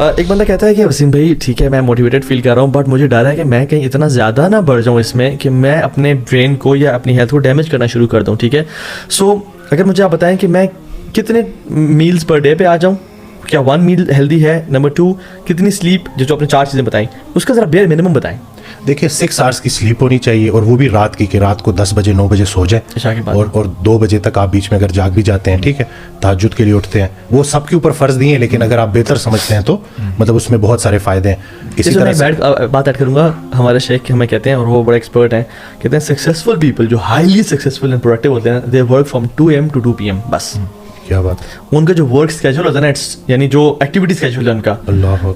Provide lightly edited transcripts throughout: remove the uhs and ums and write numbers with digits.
एक बंदा कहता है कि वसीम भाई ठीक है मैं मोटिवेटेड फील कर रहा हूँ बट मुझे डर है कि मैं कहीं इतना ज़्यादा ना बढ़ जाऊँ इसमें कि मैं अपने ब्रेन को या अपनी हेल्थ को डैमेज करना शुरू कर दूँ, ठीक है। सो अगर मुझे आप बताएं कि मैं कितने मील्स पर डे पे आ जाऊँ, क्या 1 मील हेल्दी है, नंबर 2 कितनी स्लीप, जो आपने 4 चीज़ें बताई उसका ज़रा बेयर मिनिमम बताएं। देखिए 6 आवर्स की स्लीप होनी चाहिए और वो भी रात की, कि रात को 10 बजे 9 बजे सो जाए और 2 बजे तक आप बीच में अगर जाग भी जाते हैं, ठीक है, तहज्जुद के लिए उठते हैं, वो सबके ऊपर फ़र्ज नहीं है, लेकिन अगर आप बेहतर समझते हैं तो मतलब उसमें बहुत सारे फ़ायदे हैं। इसी तरह से बात ऐड करूँगा, हमारे शेख हमें कहते हैं और वो बड़े एक्सपर्ट हैं, कहते हैं सक्सेसफुल पीपल जो हाईली सक्सेसफुल एंड प्रोडक्टिव होते हैं they work from 2 AM to 2 PM बस। क्या बात, उनका जो वर्क स्केड्यूल होता है ना, यानी जो एक्टिविटी स्केड्यूल है उनका,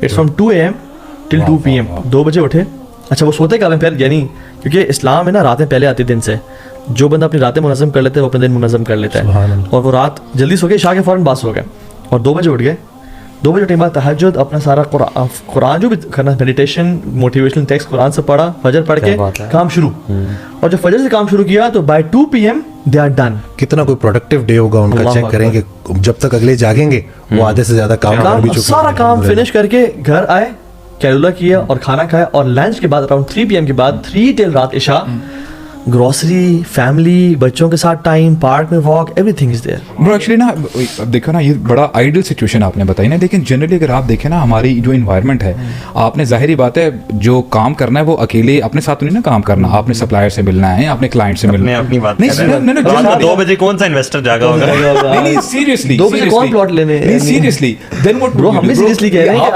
it's from 2 AM till 2 PM। 2 बजे उठे, अच्छा वो सोते कब हैं फिर, यानी क्योंकि इस्लाम में ना रातें पहले आती दिन से, जो बंदा अपनी रातें मुनज़्ज़म कर लेते हैं वो अपने दिन मुनज़्ज़म कर लेता है, और वो रात जल्दी सो गए, शाह के फ़ौरन बाद सो गए और 2 बजे उठ गए। 2 बजे उठने के बाद तहज्जुद, अपना सारा कुरान जो भी करना, मेडिटेशन, मोटिवेशनल टेक्स्ट कुरान से पढ़ा, फजर पढ़ के काम शुरू, और जब फजर से काम शुरू किया तो by 2 PM they are done. कितना कोई प्रोडक्टिव डे होगा उनका, चेक करेंगे जब तक अगले जागेंगे वो आधे से ज्यादा काम कर भी चुके, सारा काम फिनिश करके घर आए, कैलुला किया और खाना खाया, और लंच के बाद अराउंड 3 PM के बाद 3 till रात इशा, ग्रोसरी, फैमिली, बच्चों के साथ टाइम, पार्क में walk, everything is there. Bro actually ना अब देखो ना, ये बड़ा आइडियल सिचुएशन आपने बताई ना, लेकिन जनरली अगर आप देखें ना हमारी जो इन्वायरमेंट है, आपने जाहिर बात है जो काम करना है वो अकेले अपने साथ नहीं ना काम करना, आपने सप्लायर से मिलना है, आपने क्लाइंट से मिलना है। अपनी बात नहीं, 2 बजे कौन सा इन्वेस्टर जागा होगा? नहीं सीरियसली, 2 बजे कौन प्लॉट लेने, नहीं सीरियसली, देन व्हाट ब्रो, हम भी सीरियसली कह रहे हैं कि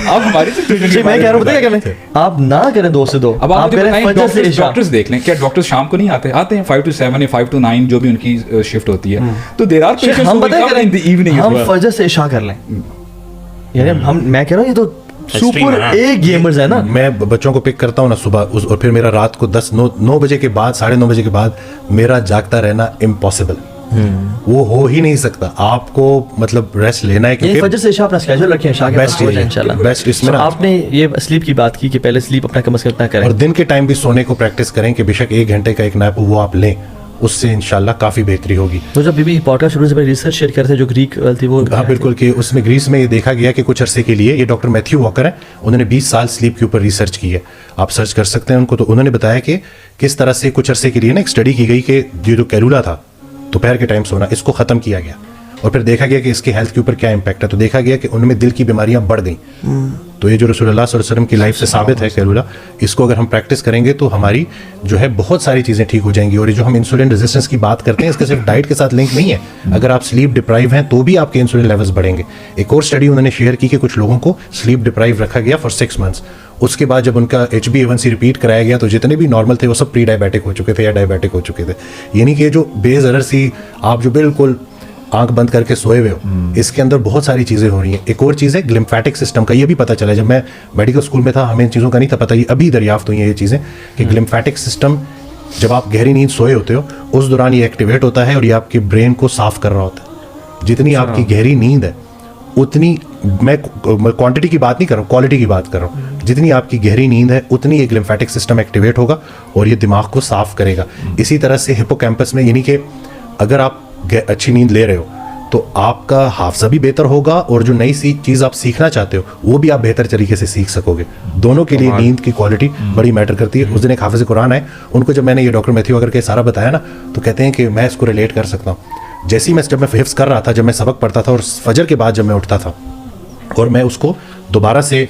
आप हमारी सिचुएशन, मैं कह रहा हूं पता क्या करें, आप ना करें 2 से 2, अब आप डॉक्टर्स देख लें, क्या डॉक्टर्स शाम को नहीं आते हैं 5 to 7 या 5 to 9 जो भी उनकी शिफ्ट होती है, तो देयर आर पेशेंट्स हम पता इन द इवनिंग, हम फजर से इशा कर लें, यानी हम, मैं कह रहा हूं ये तो सुपर ए गेमर्स है ना। मैं बच्चों को पिक करता हूँ ना सुबह और फिर मेरा रात को 9 बजे के बाद, 9:30 बजे के बाद मेरा जागता रहना इम्पॉसिबल, वो हो ही नहीं सकता। आपको मतलब रेस्ट लेना है, क्योंकि फजर से इशा अपना स्केड्यूल रखें, इशा के बेस्ट है इंशाल्लाह। बेस्ट इसमें ना आपने ये स्लीप की बात की कि पहले स्लीप अपना कम से कम करें, और दिन के टाइम भी सोने को प्रैक्टिस करें कि बेशक 1 घंटे का एक नैप वो आप लें, उससे इंशाल्लाह काफ़ी बेहतरी होगी। तो जब बीबी पॉडकास्ट शुरू से पहले रिसर्च शेयर करते थे जो ग्रीक थी वो, हाँ बिल्कुल, कि उसमें ग्रीस में ये देखा गया कि कुछ अरसे के लिए, ये डॉक्टर मैथ्यू वॉकर है, उन्होंने 20 साल स्लीप के ऊपर रिसर्च की है, आप सर्च कर सकते हैं उनको। तो उन्होंने बताया कि किस तरह से कुछ अरसे के लिए ना एक स्टडी की गई कि जो कैलुला था दोपहर के टाइम सोना, इसको ख़त्म किया गया और फिर देखा गया कि इसके हेल्थ के ऊपर क्या इम्पैक्ट है। तो देखा गया कि उनमें दिल की बीमारियां बढ़ गई। तो ये जो रसूलुल्लाह सल्लल्लाहु अलैहि वसल्लम की लाइफ से साबित है कैलुला, इसको अगर हम प्रैक्टिस करेंगे तो हमारी जो है बहुत सारी चीज़ें ठीक हो जाएंगी। और ये जो हम इंसुलिन रेजिस्टेंस की बात करते हैं, इसका सिर्फ डाइट के साथ लिंक नहीं है, अगर आप स्लीप डिप्राइव हैं तो भी आपके इंसुलिन लेवल्स बढ़ेंगे। एक और स्टडी उन्होंने शेयर की कि कुछ लोगों को स्लीप डिप्राइव रखा गया फॉर 6 months, उसके बाद जब उनका HbA1c रिपीट कराया गया तो जितने भी नॉर्मल थे वो सब प्री डायबिटिक हो चुके थे या डायबिटिक हो चुके थे। यानी कि जो बेज़रर सी आप जो बिल्कुल आंख बंद करके सोए हुए हो, इसके अंदर बहुत सारी चीज़ें हो रही हैं। एक और चीज़ है ग्लिम्फेटिक सिस्टम का, ये भी पता चला जब मैं मेडिकल स्कूल में था, हमें इन चीज़ों का नहीं था पता, ये अभी दरियाफ्त हुई है ये चीज़ें कि ग्लिम्फेटिक सिस्टम जब आप गहरी नींद सोए होते हो उस दौरान ये एक्टिवेट होता है और ये आपके ब्रेन को साफ कर रहा होता है। जितनी आपकी गहरी नींद है उतनी, मैं क्वांटिटी की बात नहीं कर रहा हूँ, क्वालिटी की बात कर रहा हूँ, जितनी आपकी गहरी नींद है उतनी ये ग्लिम्फेटिक सिस्टम एक्टिवेट होगा और ये दिमाग को साफ करेगा। इसी तरह से हिप्पोकैम्पस में, यानी कि अगर आप अच्छी नींद ले रहे हो तो आपका हाफजा भी बेहतर होगा और जो नई चीज़ आप सीखना चाहते हो वो भी आप बेहतर तरीके से सीख सकोगे। दोनों के लिए नींद की क्वालिटी बड़ी मैटर करती है। उस दिन एक हाफिज़ कुरान है, उनको जब मैंने ये डॉक्टर मैथ्यू वॉकर के सारा बताया ना, तो कहते हैं कि मैं इसको रिलेट कर सकता हूँ। जैसे ही जब मैं हिफ्ज़ कर रहा था, जब मैं सबक पढ़ता था और फजर के बाद जब मैं उठता था और मैं उसको दोबारा से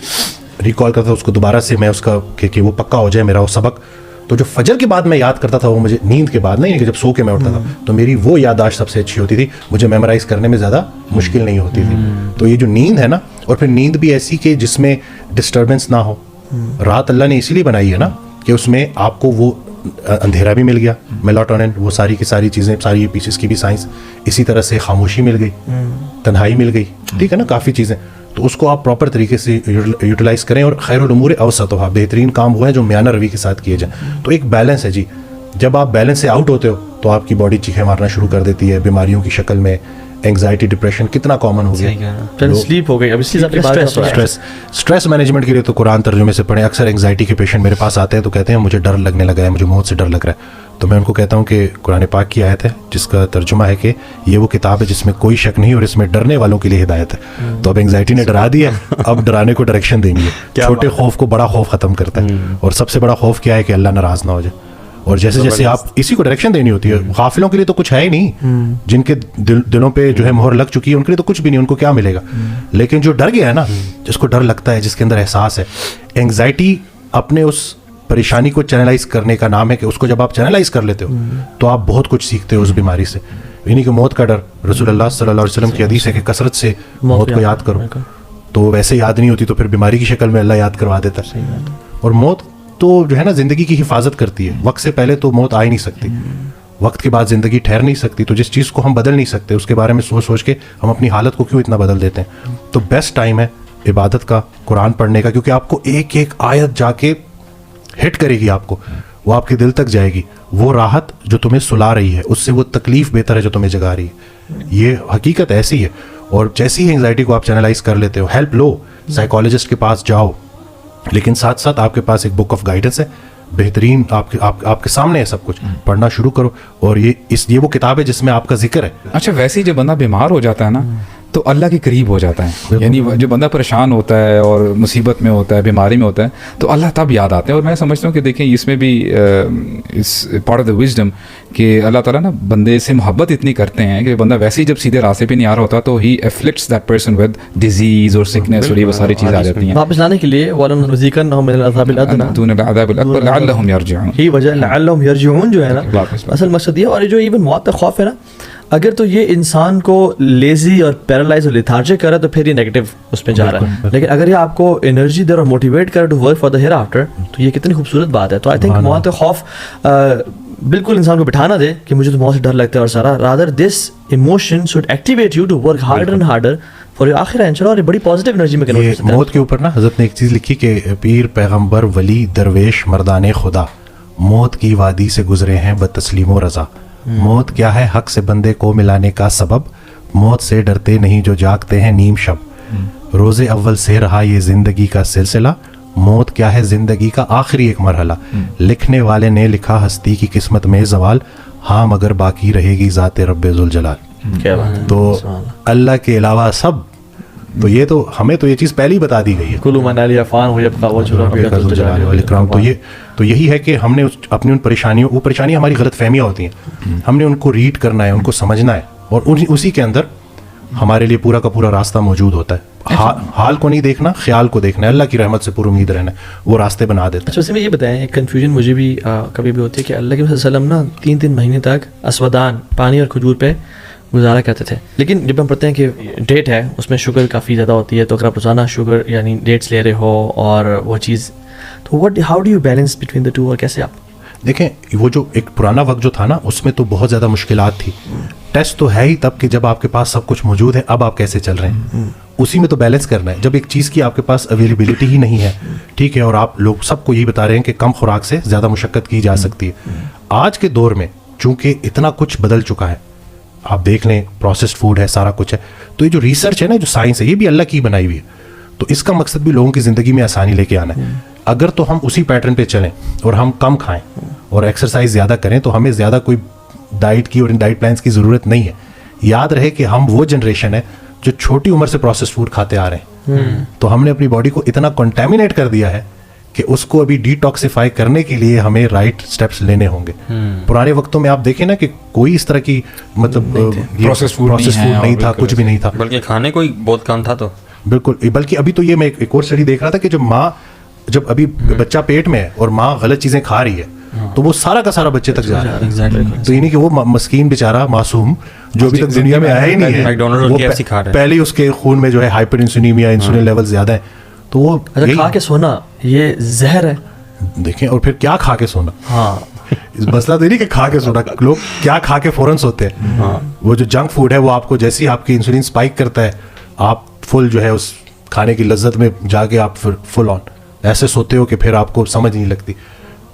रिकॉल करता था, उसको दोबारा से मैं उसका कि वो पक्का हो जाए मेरा वो सबक, तो जो फजर के बाद मैं याद करता था वो मुझे नींद के बाद नहीं, कि जब सो के मैं उठता था तो मेरी वो याददाश्त सबसे अच्छी होती थी, मुझे मेमोराइज करने में ज़्यादा मुश्किल नहीं होती थी। तो ये जो नींद है ना, और फिर नींद भी ऐसी कि जिसमें डिस्टर्बेंस ना हो। रात अल्लाह ने इसीलिए बनाई है ना कि उसमें आपको वो अंधेरा भी मिल गया, मेलाटोनिन, वो सारी की सारी चीज़ें, सारी पीसेस की भी साइंस, इसी तरह से खामोशी मिल गई, तन्हाई मिल गई, ठीक है ना, काफ़ी चीज़ें। तो उसको आप प्रॉपर तरीके से यूटिलाइज करें और खैरुल उमूर अवसतुहा, बेहतरीन काम वो है जो म्याना रवि के साथ किए जाए। तो एक बैलेंस है जी, जब आप बैलेंस से आउट होते हो तो आपकी बॉडी चीखें मारना शुरू कर देती है बीमारियों की शक्ल में। एंग्जाइटी, डिप्रेशन कितना कॉमन हो गया, स्लीप हो गई। अब स्ट्रेस मैनेजमेंट के लिए तो कुरान तर्जुमे से पढ़े। अक्सर एंग्जाइटी के पेशेंट मेरे पास आते हैं तो कहते हैं मुझे डर लगने लगा है, मुझे मौत से डर लग रहा है। तो मैं उनको कहता हूँ कि कुरान पाक की आयत है जिसका तर्जुमा है कि ये वो किताब है जिसमें कोई शक नहीं और इसमें डरने वालों के लिए हिदायत है। तो अब एंग्जाइटी ने डरा दिया, अब डराने को डायरेक्शन देंगे। छोटे खौफ को बड़ा खौफ ख़त्म करता है। और सबसे बड़ा खौफ क्या है कि अल्लाह नाराज़ ना हो जाए। और जैसे जैसे आप इसी को डायरेक्शन देनी होती है। गाफिलों के लिए तो कुछ है ही नहीं, जिनके दिलों पे जो है मोहर लग चुकी है उनके लिए तो कुछ भी नहीं, उनको क्या मिलेगा। लेकिन जो डर गया है ना, जिसको डर लगता है, जिसके अंदर एहसास है, एंग्जाइटी अपने उस परेशानी को चैनलाइज करने का नाम है कि उसको जब आप चैनलाइज कर लेते हो तो आप बहुत कुछ सीखते हो उस बीमारी से। यानी कि मौत का डर, रसूलुल्लाह सल्लल्लाहु अलैहि वसल्लम की हदीस है कि कसरत से मौत को याद करो। तो वैसे याद नहीं होती तो फिर बीमारी की शक्ल में अल्लाह याद करवा देता है। और मौत तो जो है ना ज़िंदगी की हिफाजत करती है। वक्त से पहले तो मौत आ ही नहीं सकती, वक्त के बाद ज़िंदगी ठहर नहीं सकती। तो जिस चीज़ को हम बदल नहीं सकते उसके बारे में सोच सोच के हम अपनी हालत को क्यों इतना बदल देते हैं। तो बेस्ट टाइम है इबादत का, कुरान पढ़ने का, क्योंकि आपको एक एक आयत जाके हिट करेगी, आपको वो आपके दिल तक जाएगी। वो राहत जो तुम्हें सुला रही है उससे वो तकलीफ बेहतर है जो तुम्हें जगा रही है। ये हकीकत ऐसी है। और जैसी ही एंग्जाइटी को आप चैनलाइज कर लेते हो, हेल्प लो, साइकोलॉजिस्ट के पास जाओ, लेकिन साथ साथ आपके पास एक बुक ऑफ गाइडेंस है, बेहतरीन आपके सामने है, सब कुछ पढ़ना शुरू करो। और ये वो किताब है जिसमें आपका जिक्र है। अच्छा, वैसे ही जब बंदा बीमार हो जाता है ना तो अल्लाह के करीब हो जाता है। यानी जो बंदा परेशान होता है और मुसीबत में होता है, बीमारी में होता है, तो अल्लाह तब याद आते हैं। और मैं समझता हूँ कि देखें इसमें भी इस पार्ट ऑफ द विजडम कि अल्लाह ताला ना बंदे से मोहब्बत इतनी करते हैं कि बंदा वैसे ही जब सीधे रास्ते पे नहीं आ रहा होता तो ही एफ्लिक्ट्स दैट पर्सन विद डिजीज और सिकनेस और ये वो सारी चीज़ें आ जाती हैं वापस लाने के लिए वलनुज़िकन्नहुम मिनल अज़ाबिल अदना दून अल-अज़ाबिल अकबर लअल्लहुम यरजिऊन। ही वजह लअल्लहुम यरजिऊन जो है ना, वापस असल मकसद ये। और ये जो इवन मौत का खौफ है ना, अगर तो ये इंसान को लेजी और पैरालाइज और लेथार्जिक करे तो फिर ये नेगेटिव उसमें जा रहा है। लेकिन अगर ये आपको एनर्जी दे और मोटिवेट करे to work for the hereafter, तो ये कितनी खूबसूरत बात है। तो आई थिंक मौत का खौफ बिल्कुल इंसान को बिठाना दे कि मुझे तो मौत से डर लगता है और सारा, rather this emotion should activate you to work harder and harder for your आखिर इंशाल्लाह। और बड़ी पॉजिटिव एनर्जी में कन्वर्ट ये हो सकता है। मौत के ऊपर ना हज़रत ने एक चीज़ लिखी कि पीर, पैगंबर, वली, दरवेश, मर्दाने खुदा मौत की वादी से गुजरे हैं बतस्लीमो रज़ा। मौत क्या है? हक से बंदे को मिलाने का सबब। मौत से डरते नहीं जो जागते हैं नीम शब। रोज़े अव्वल से रहा ये जिंदगी का सिलसिला। मौत क्या है? जिंदगी का आखिरी एक मरहला। लिखने वाले ने लिखा हस्ती की किस्मत में जवाल। हाँ मगर बाकी रहेगी ज़ाते रब्बे ज़ुल जलाल। क्या बात है। तो अल्लाह के अलावा सब, तो ये तो हमें तो ये चीज़ पहले ही बता दी गई है। कुल्लु मन अली अफ़ान हो यबक़ा वजहु रब्बिका ज़ुल जलाली वल इकराम। तो यही है कि हमने अपनी उन परेशानियों, वो परेशानियां हमारी गलत फहमियाँ होती हैं, हमने उनको रीड करना है, उनको समझना है, और उसी के अंदर हमारे लिए पूरा का पूरा रास्ता मौजूद होता है। हाल को नहीं देखना, ख्याल को देखना है, अल्लाह की रहमत से पूरी उम्मीद रहना है, वो रास्ते बना देता है। अच्छा, उसमें ये बताएं, एक कन्फ्यूजन मुझे भी कभी भी होती है कि अल्लाह के वसल्लम ना 3-3 महीने तक अस्वदान, पानी और खजूर पे गुजारा करते थे। लेकिन जब हम पढ़ते हैं कि डेट है उसमें शुगर काफ़ी ज़्यादा होती है, तो अगर आप रोज़ाना शुगर यानी डेट्स ले रहे हो और वो चीज़, तो how do you balance between the two? और कैसे आप देखें, वो जो एक पुराना वक्त जो था ना, उसमें तो बहुत ज़्यादा मुश्किलात थी। टेस्ट तो है ही तब कि जब आपके पास सब कुछ मौजूद है, अब आप कैसे चल रहे हैं, उसी में तो बैलेंस करना है। जब एक चीज़ की आपके पास अवेलेबिलिटी ही नहीं है, ठीक है, और आप लोग सबको यही बता रहे हैं कि कम खुराक से ज़्यादा मुशक्क़त की जा सकती है। आज के दौर में चूँकि इतना कुछ बदल चुका है, आप देख लें, प्रोसेस्ड फूड है, सारा कुछ है, तो ये जो रिसर्च है ना, जो साइंस है, ये भी अल्लाह की बनाई हुई है। तो इसका मकसद भी लोगों की ज़िंदगी में आसानी लेके आना है। अगर तो हम उसी पैटर्न पे चलें और हम कम खाएं और एक्सरसाइज ज़्यादा करें, तो हमें ज़्यादा कोई डाइट की और इन डाइट प्लान्स की ज़रूरत नहीं है। याद रहे कि हम वो जनरेशन है जो छोटी उम्र से प्रोसेस्ड फूड खाते आ रहे हैं। तो हमने अपनी बॉडी को इतना कंटेमिनेट कर दिया है कि उसको अभी डिटॉक्सिफाई करने के लिए हमें राइट स्टेप्स लेने होंगे। पुराने वक्तों में आप देखें ना कि कोई इस तरह की मतलब प्रोसेस्ड फूड नहीं था, कुछ भी नहीं था, बल्कि खाने को ही बहुत कम था। तो बिल्कुल, बल्कि अभी तो ये मैं एक और स्टडी देख रहा था कि जब अभी बच्चा पेट में है और माँ गलत चीजें खा रही है, तो वो सारा का सारा बच्चे तक जा रहा है। तो ये नहीं कि वो मस्कीन बेचारा मासूम जो अभी तक दुनिया में आया ही नहीं है, वो पहले ही उसके खून में जो है हाइपर इंसुलिनीमिया, इंसुलिन लेवल ज्यादा है, तो वो खा के सोना ये जहर है। देखें, और फिर क्या खा के सोना। हाँ, इस मसला तो नहीं कि खा के सोना, लोग क्या खा के फौरन सोते हैं। वो जो जंक फूड है, वो आपको जैसे ही आपकी इंसुलिन स्पाइक करता है, आप फुल जो है उस खाने की लज्जत में जाके आप फिर फुल ऑन ऐसे सोते हो कि फिर आपको समझ नहीं लगती,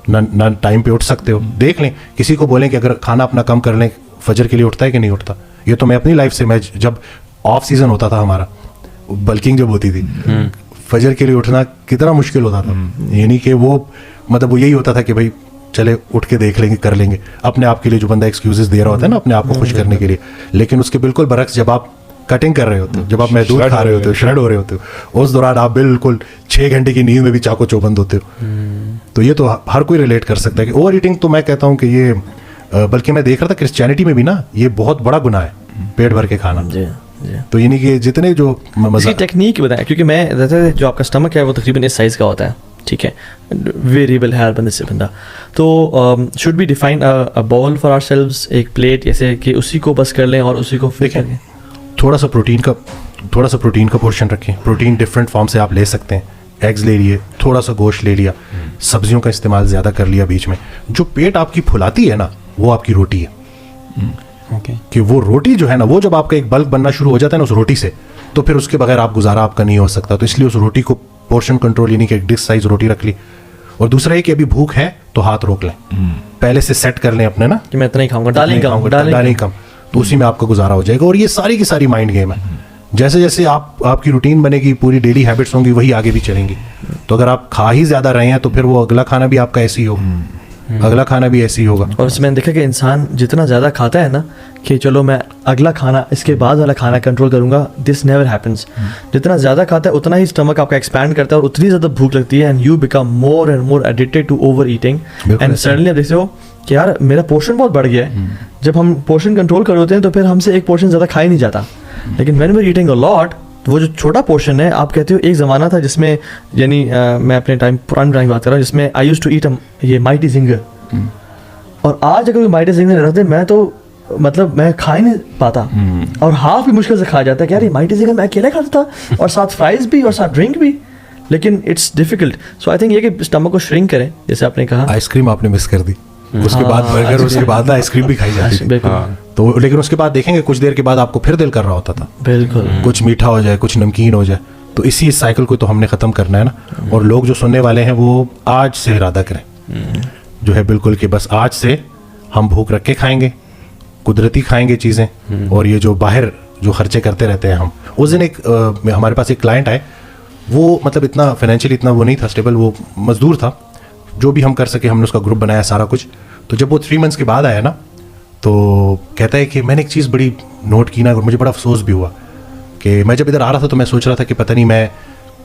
ना टाइम पे उठ सकते हो। देख लें, किसी को बोलें कि अगर खाना अपना कम कर लें, फजर के लिए उठता है कि नहीं उठता। ये तो मैं अपनी लाइफ से, मैं जब ऑफ सीजन होता था हमारा, बल्किंग जब होती थी, फजर के लिए उठना कितना मुश्किल होता था। यानी कि वो मतलब वो यही होता था कि भाई चले उठ के देख लेंगे, कर लेंगे, अपने आप के लिए जो बंदा एक्सक्यूजेस दे रहा होता है ना अपने आप को खुश करने के लिए। लेकिन उसके बिल्कुल बरक्स जब आप कटिंग कर रहे होते हो, जब आप महदूद खा रहे होते हो, श्रेड हो रहे होते हो, उस दौरान आप बिल्कुल 6 घंटे की नींद में भी चाको चौबंद होते हो। तो ये तो हर कोई रिलेट कर सकता है कि ओवर ईटिंग, तो मैं कहता हूँ कि ये बल्कि मैं देख रहा था क्रिश्चियनिटी में भी ना ये बहुत बड़ा गुनाह है, पेट भर के खाना। जी जी। तो यानी कि जितने जो इसकी टेक्निक बताएं, क्योंकि मैं जैसे जो आपका स्टमक है वो तकरीबन इस साइज़ का होता है, ठीक है, वेरिएबल है हर बंदे से बंदा। तो should be define a bowl for ourselves, एक प्लेट जैसे कि उसी को बस कर लें और उसी को फिर देखें, थोड़ा सा प्रोटीन का पोर्शन रखें। प्रोटीन डिफरेंट फॉर्म से आप ले सकते हैं, एग्स ले लिए, थोड़ा सा गोश्त ले लिया, सब्जियों का इस्तेमाल ज़्यादा कर लिया बीच में। जो पेट आपकी फुलाती है ना वो आपकी रोटी है। ओके। कि वो रोटी जो है ना, वो जब आपका एक बल्क बनना शुरू हो जाता है ना उस रोटी से, तो फिर उसके बगैर आप गुजारा आपका नहीं हो सकता। तो इसलिए उस रोटी को पोर्शन कंट्रोल, यानी कि एक डिश साइज रोटी रख ली। और दूसरा ये कि अभी भूख है तो हाथ रोक लें, पहले से सेट कर लें अपने ना कि मैं इतना ही खाऊंगा, डालें कम, तो उसी में आपका गुजारा हो जाएगा। और ये सारी की सारी माइंड गेम है। जैसे जैसे आपकी रूटीन बनेगी, पूरी डेली हैबिट्स होंगी, वही आगे भी चलेंगी। तो अगर आप खा ही ज्यादा रहे हैं तो फिर वो अगला खाना भी आपका ऐसे ही होगा, अगला खाना भी ऐसे ही होगा। और उसमें मैंने देखा कि इंसान जितना ज़्यादा खाता है ना कि चलो मैं अगला खाना इसके बाद वाला खाना कंट्रोल करूंगा, दिस नेवर हैपेंस। जितना ज़्यादा खाता है उतना ही स्टमक आपका एक्सपैंड करता है और उतनी ज़्यादा भूख लगती है, and you become more and more addicted to over eating. And suddenly आप देखते हो कि यार मेरा पोर्शन बहुत बढ़ गया है। जब हम पोर्शन कंट्रोल कर होते हैं तो फिर हमसे एक पोर्शन ज़्यादा खा ही नहीं जाता। लेकिन when we are eating a lot, वो जो छोटा पोर्शन है, आप कहते हो एक ज़माना था जिसमें, यानी मैं अपने पुराने टाइम की बात कर रहा हूँ, जिसमें आई यूज्ड टू ईट ये माइटी जिंगर। और आज अगर माइटी जिंगर रख दे, मैं तो मतलब मैं खा ही नहीं पाता, और हाफ भी मुश्किल से खा जाता है कि यार ये माइटी जिंगर मैं अकेले खाता था, और साथ फ्राइज भी और साथ ड्रिंक भी। लेकिन it's difficult. So I think ये कि स्टमक को श्रिंक करें, जैसे आपने कहा। आइसक्रीम आपने मिस कर दी, उसके बाद बर्गर, उसके बाद ना आइसक्रीम भी खाई जाती थी। तो लेकिन उसके बाद देखेंगे कुछ देर के बाद आपको फिर दिल कर रहा होता था, बिल्कुल, कुछ मीठा हो जाए, कुछ नमकीन हो जाए। तो इसी साइकिल को तो हमने ख़त्म करना है ना। और लोग जो सुनने वाले हैं वो आज से इरादा करें जो है, बिल्कुल कि बस आज से हम भूख रख के खाएंगे, कुदरती खाएंगे चीज़ें। और ये जो बाहर जो खर्चे करते रहते हैं हम, उस दिन हमारे पास एक क्लाइंट आए, वो मतलब इतना फाइनेंशियली इतना वो नहीं था स्टेबल, वो मजदूर था। जो भी हम कर सके हमने उसका ग्रुप बनाया, सारा कुछ। तो जब वो 3 मंथ्स के बाद आया ना, तो कहता है कि मैंने एक चीज़ बड़ी नोट की ना, और मुझे बड़ा अफसोस भी हुआ कि मैं जब इधर आ रहा था तो मैं सोच रहा था कि पता नहीं मैं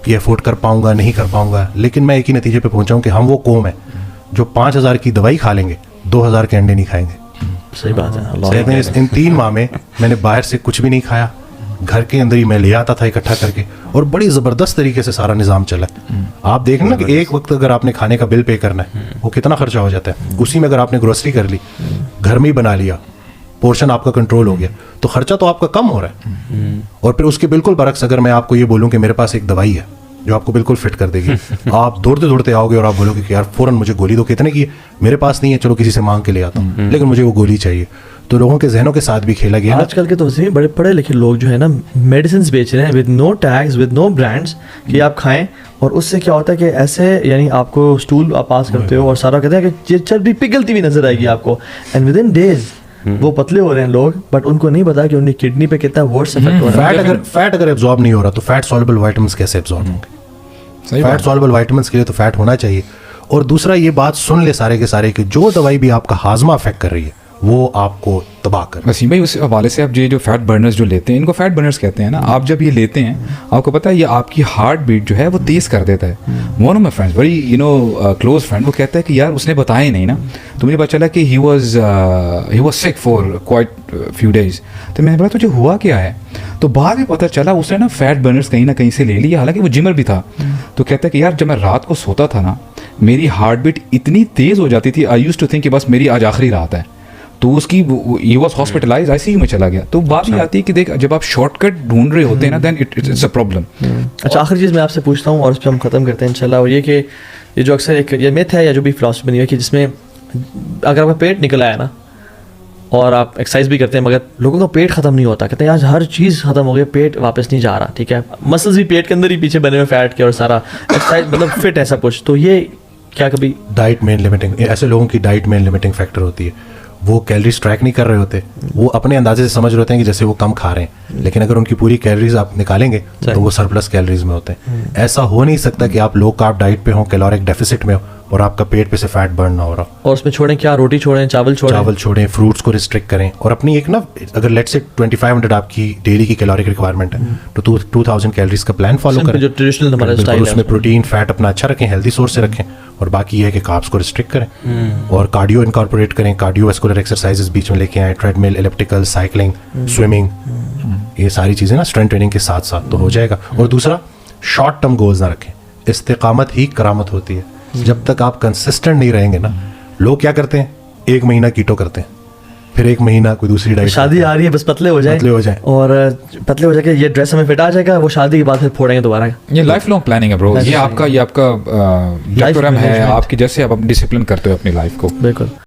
ये अफोर्ड कर पाऊंगा नहीं कर पाऊंगा। लेकिन मैं एक ही नतीजे पे पहुंचा हूं कि हम वो कौम है जो 5,000 की दवाई खा लेंगे, 2,000 के अंडे नहीं खाएंगे। सही बात है। कहते हैं इन 3 माह में मैंने बाहर से कुछ भी नहीं खाया, घर के अंदर ही मैं ले आता था इकट्ठा करके, और बड़ी ज़बरदस्त तरीके से सारा निज़ाम चला। आप देखना ना कि एक वक्त अगर आपने खाने का बिल पे करना है वो कितना खर्चा हो जाता है। उसी में अगर आपने ग्रोसरी कर ली, घर में ही बना लिया, पोर्शन आपका कंट्रोल हो गया, तो खर्चा तो आपका कम हो रहा है। और फिर उसके बिल्कुल बरक्स अगर मैं आपको ये बोलूँ कि मेरे पास एक दवाई है जो आपको बिल्कुल फिट कर देगी, आप दौड़ते दौड़ते आओगे और आप बोलोगे कि यार फ़ौरन मुझे गोली दो। कितने की है? मेरे पास नहीं है, चलो किसी से मांग के ले आता हूँ, लेकिन मुझे वो गोली चाहिए। तो लोगों के जहनों के साथ भी खेला गया। आजकल के तो वैसे भी बड़े पढ़े लिखे लोग जो है ना मेडिसिन बेच रहे हैं with no tags, with no brands, कि आप खाएं। और उससे क्या होता है कि ऐसे, यानी आपको स्टूल आप पास करते हो और सारा कहते हैं कि ये चर्बी पिघलती हुई नजर आएगी आपको, एंड विद इन डेज वो पतले हो रहे हैं लोग, बट उनको नहीं पता कि उनकी किडनी पे कितना वर्स्ट इफेक्ट हो रहा है। फैट अगर एब्जॉर्ब नहीं हो रहा तो फैट सॉल्युबल विटामिन्स कैसे एब्जॉर्ब होंगे? फैट सॉल्युबल विटामिन्स के लिए तो फैट होना चाहिए। और दूसरा ये बात सुन ले सारे के सारे कि जो दवाई भी आपका हाजमा अफेक्ट कर रही है वो आपको तबाह कर। वसीम भाई, उस हवाले से आप ये जो फैट बर्नर्स जो लेते हैं, इनको फैट बर्नर्स कहते हैं ना, आप जब ये लेते हैं आपको पता है ये आपकी हार्ट बीट जो है वो तेज़ कर देता है। One of my friends, very close friend, वो कहता है कि यार उसने बताया नहीं ना, तो मुझे पता चला कि he was sick for quite few days. तो मैंने बोला तुझे हुआ क्या है? तो बाद में पता चला उसने ना फैट बर्नर्स कहीं ना कहीं से ले लिया, हालांकि वो जिमर भी था। तो कहता है कि यार जब मैं रात को सोता था ना, मेरी हार्ट बीट इतनी तेज़ हो जाती थी, आई यूज्ड टू थिंक कि बस मेरी आज आखिरी रात है। तो उसकी ही वॉज हॉस्पिटलाइज, ICU में चला गया। तो बात ये आती है कि देख, जब आप शॉर्टकट ढूंढ रहे होते हैं ना, देन इट्स अ प्रॉब्लम। अच्छा, आखिरी चीज़ मैं आपसे पूछता हूँ और उस पर हम ख़त्म करते हैं इंशाल्लाह, और ये कि ये जो अक्सर एक ये मिथ है या जो भी फिलॉसफी बनी है कि जिसमें अगर आपका पेट निकल आया ना और आप एक्सरसाइज भी करते हैं मगर लोगों का पेट ख़त्म नहीं होता, कहते हैं आज हर चीज़ ख़त्म हो गई, पेट वापस नहीं जा रहा, ठीक है, मसल्स भी पेट के अंदर ही पीछे बने हुए फैट के, और सारा एक्सरसाइज मतलब फिट है सब कुछ। तो ये क्या कभी डाइट मेन लिमिटिंग, ऐसे लोगों की डाइट मेन लिमिटिंग फैक्टर होती है। वो कैलोरीज ट्रैक नहीं कर रहे होते, वो अपने अंदाजे से समझ रहे होते हैं कि जैसे वो कम खा रहे हैं, लेकिन अगर उनकी पूरी कैलोरीज आप निकालेंगे तो वो सरप्लस कैलोरीज में होते हैं। ऐसा हो नहीं सकता कि आप लो कार्ब डाइट पे हो, कैलोरिक डेफिसिट में हो और आपका पेट पे से फैट बर्न ना हो रहा, और उसमें छोड़ें क्या, रोटी छोड़ें, चावल छोड़ें? चावल छोड़ें, फ्रूट्स को रिस्ट्रिक्ट करें, और अपनी एक ना, अगर लेट्स से 2500 आपकी डेली की कैलोरिक रिक्वायरमेंट है तो 2000 कैलोरीज का प्लान फॉलो Simple करें, जो traditional हमारा बिल्कुल, style है उसमें उसमें। प्रोटीन फैट अपना अच्छा रखें, हेल्दी सोर्स से रखें, और बाकी ये है कि कार्ब्स को रिस्ट्रिक्ट करें और कार्डियो इनकॉर्पोरेट करें, कार्डियोवास्कुलर एक्सरसाइजेस बीच में लेके आए, ट्रेडमिल, एलिप्टिकल, साइकिलिंग, स्विमिंग, ये सारी चीज़ें ना स्ट्रेंथ ट्रेनिंग के साथ साथ तो हो जाएगा। और दूसरा, शॉर्ट टर्म गोल्स ना रखें, इस्तिकामत ही करामत होती है। जब तक आप कंसिस्टेंट नहीं रहेंगे ना, लोग क्या करते हैं, 1 महीना कीटो करते हैं, फिर 1 महीना कोई दूसरी डाइट, शादी आ रही है, बस पतले हो जाए, पतले हो जाएं। और पतले हो जाके ये ड्रेस हमें फिट आ जाएगा, वो शादी के बाद फिर फोड़ेंगे दोबारा। ये लाइफ लॉन्ग प्लानिंग है ब्रो, ये आपका प्रोग्राम है management। आपकी, जैसे आप डिसिप्लिन करते हो अपनी लाइफ को। बिल्कुल।